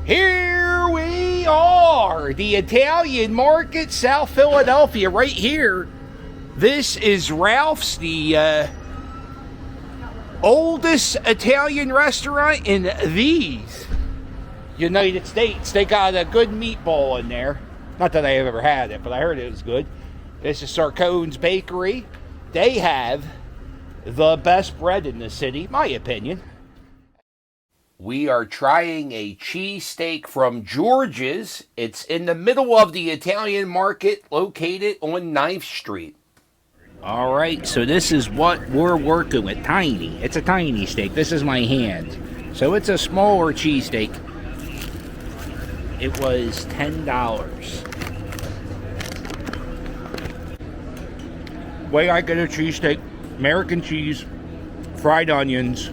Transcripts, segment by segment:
Here we are, the Italian Market, South Philadelphia, right here. This is Ralph's, the oldest Italian restaurant in the United States. They got a good meatball in there. Not that I have ever had it, but I heard it was good. This is Sarcone's Bakery. They have the best bread in the city, my opinion. We are trying a cheesesteak from George's. It's in the middle of the Italian Market, located on 9th Street. All right, so this is what we're working with. Tiny. It's a tiny steak. This is my hand. So it's a smaller cheesesteak. It was $10. Way I get a cheesesteak: American cheese, fried onions,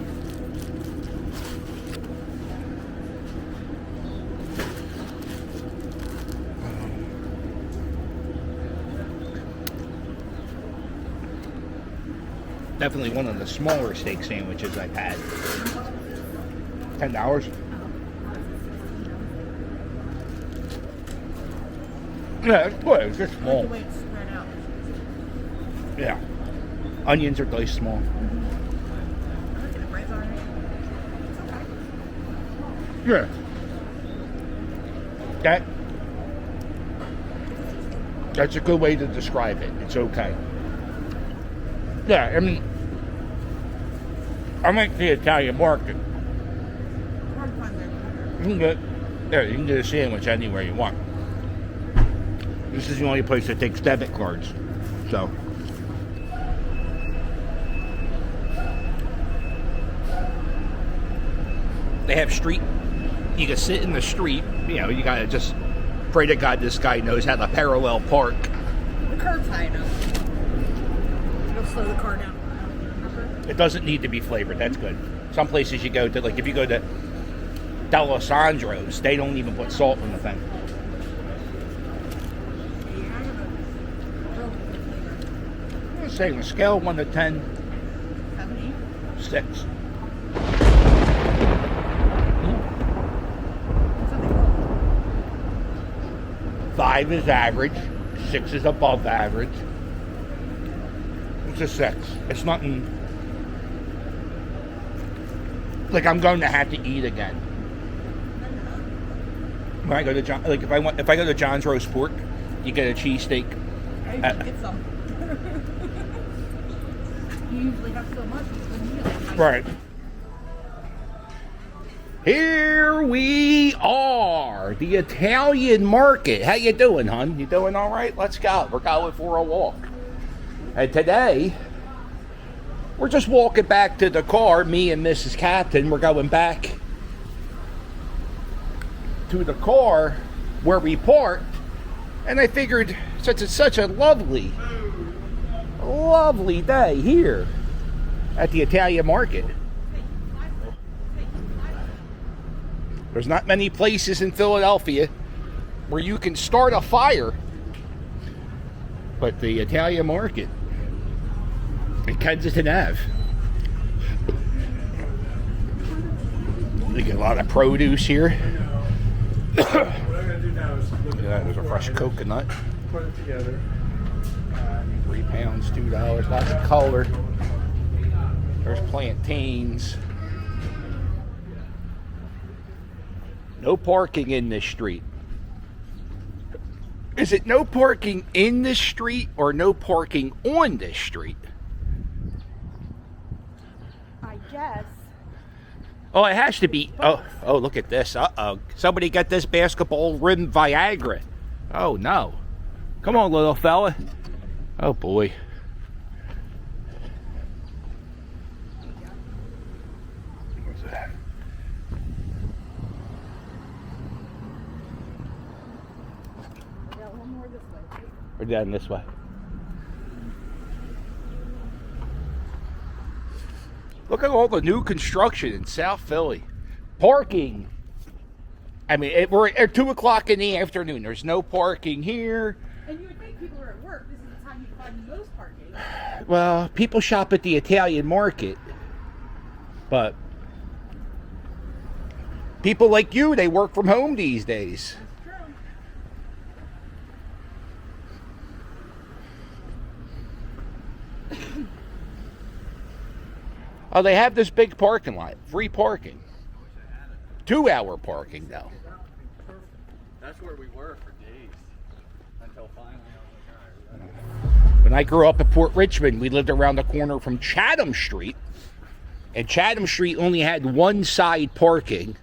definitely one of the smaller steak sandwiches I've had. $10. Yeah, it's good. It's just small. The way it's spread out. Yeah. Onions are really small. Yeah. That's a good way to describe it. It's okay. Yeah, I mean, I like the Italian Market. You can get a sandwich anywhere you want. This is the only place that takes debit cards. So they have street. You can sit in the street. You know, you gotta just pray to God this guy knows how to parallel park. The curb's high enough. It'll slow the car down. It doesn't need to be flavored. That's good. Some places you go to, like if you go to D'Alessandro's, they don't even put salt in the thing. I'm saying on a scale of 1 to 10, 6. Five is average. 6 is above average. It's a 6. It's nothing like I'm going to have to eat again. When I go to John, like if I go to John's Roast Pork, you get a cheesesteak. I get some. You usually have so much. Right. Here we are, the Italian Market. How you doing, hon? You doing all right? Let's go. We're going for a walk. And today, we're just walking back to the car. Me and Mrs. Captain, we're going back to the car where we parked. And I figured, since it's such a lovely day here at the Italian Market. There's not many places in Philadelphia where you can start a fire, but the Italian Market in Kensington Ave. You get a lot of produce here. What I'm gonna do now is look Yeah, there's a fresh coconut. put it together. 3 pounds, $2. Lots of color. There's plantains. No parking in this street. Is it no parking in this street or no parking on this street? I guess. Oh, it has to be. Oh, look at this. Uh-oh. Somebody get this basketball rim Viagra. Oh, no. Come on, little fella. Oh, boy. What's that? Yeah, one more this way. We're down this way. Look at all the new construction in South Philly. Parking. I mean, we're at 2 o'clock in the afternoon. There's no parking here. And you would think people are at work. This is the time you find the most parking. Well, people shop at the Italian Market. But People like you, they work from home these days. Oh, they have this big parking lot. Free parking. 2-hour parking, though. That's where we were for days. Until finally I was like, When I grew up at Port Richmond, we lived around the corner from Chatham Street. And Chatham Street only had one side parking.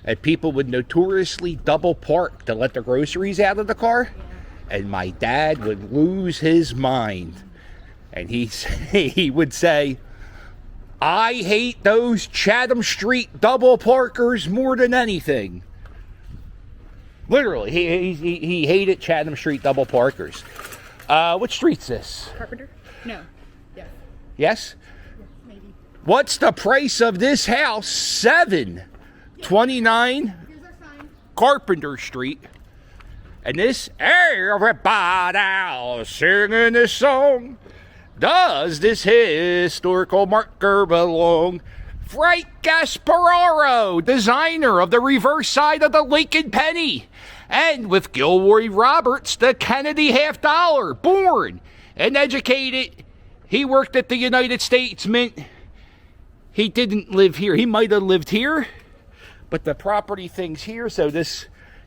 And people would notoriously double park to let the groceries out of the car. And my dad would lose his mind. And he would say, I hate those Chatham Street double parkers more than anything. Literally, he hated Chatham Street double parkers. What street's this? Carpenter? No. Yeah. Yes? Maybe. What's the price of this house? $729 Here's our sign. Carpenter Street. And this, everybody singing this song. Does this historical marker belong? Frank Gaspararo, designer of the reverse side of the Lincoln penny. And with Gilroy Roberts, the Kennedy $50. Born and educated, he worked at the United States Mint. He didn't live here. He might have lived here, but the property thing's here. So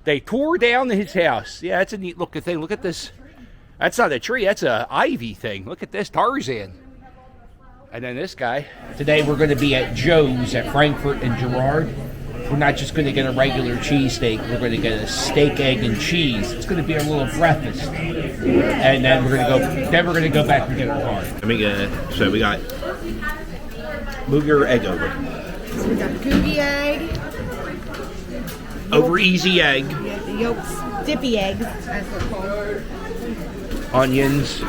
they tore down his house. Yeah, that's a neat looking thing. Look at this. That's not a tree, that's a ivy thing. Look at this, Tarzan. And then this guy. Today we're going to be at Joe's at Frankfurt and Girard. We're not just going to get a regular cheesesteak. We're going to get a steak, egg, and cheese. It's going to be our little breakfast. And then we're going to go back and get our car. So we got, move your egg over. So we got gooby egg. Over easy egg. Yeah, the yolks, dippy eggs, as they're called. Onions.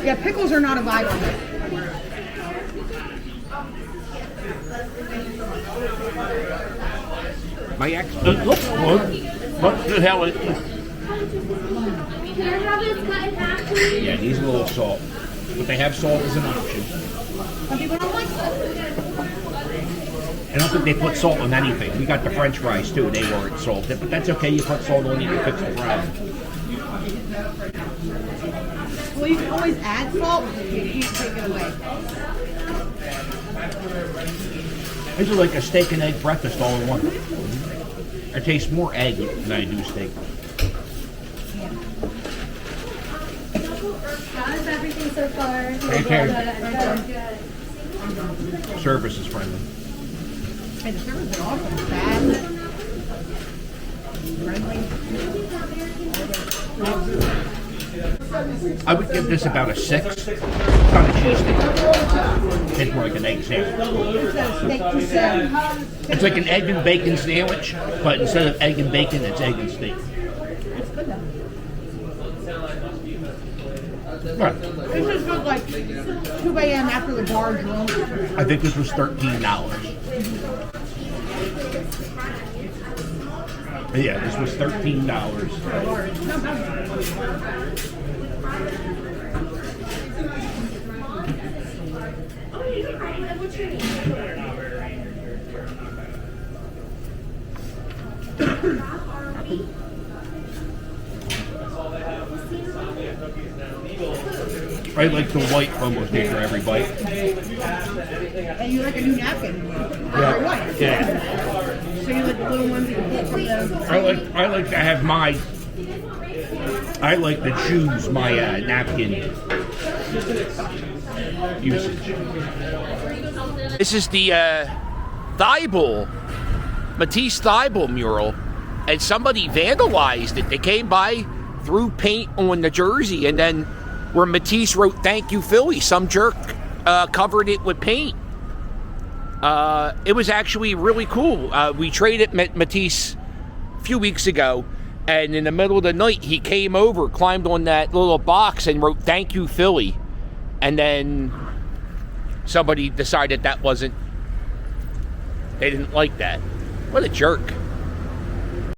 Yeah, pickles are not a vibe on it. My ex looks good. What the hell is Can I have this cut in half, please? Yeah, these a little salt. But they have salt as an option. Some people don't like salt. I don't think they put salt on anything. We got the French fries too, they weren't salted, but that's okay, you put salt on it, you fix the fries. Well, you can always add salt, but you can't take it away. This is like a steak and egg breakfast all in one. I taste more egg than I do steak. How is everything so far? Okay. Good. Service is friendly. Hey, the service is awesome. Fast. Friendly. I would give this about a 6. It's not a cheesesteak. It's more like an egg sandwich. It's like an egg and bacon sandwich, but instead of egg and bacon, it's egg and steak. Right. This is good, like 2 a.m. after the bar drunk. I think this was $13. Yeah, this was $13. I like the white almost after every bite. And you like a new napkin. Yeah. White. Yeah. So you like the little ones that you pull from the... I like to have my. I like to choose my napkin usage. This is the Thibault, Matisse Thibault mural, and somebody vandalized it. They came by, threw paint on the jersey, and then where Matisse wrote "Thank you, Philly," some jerk covered it with paint. It was actually really cool. We traded Matisse a few weeks ago, and in the middle of the night, he came over, climbed on that little box, and wrote "Thank you, Philly." And then somebody decided that wasn't, they didn't like that. What a jerk.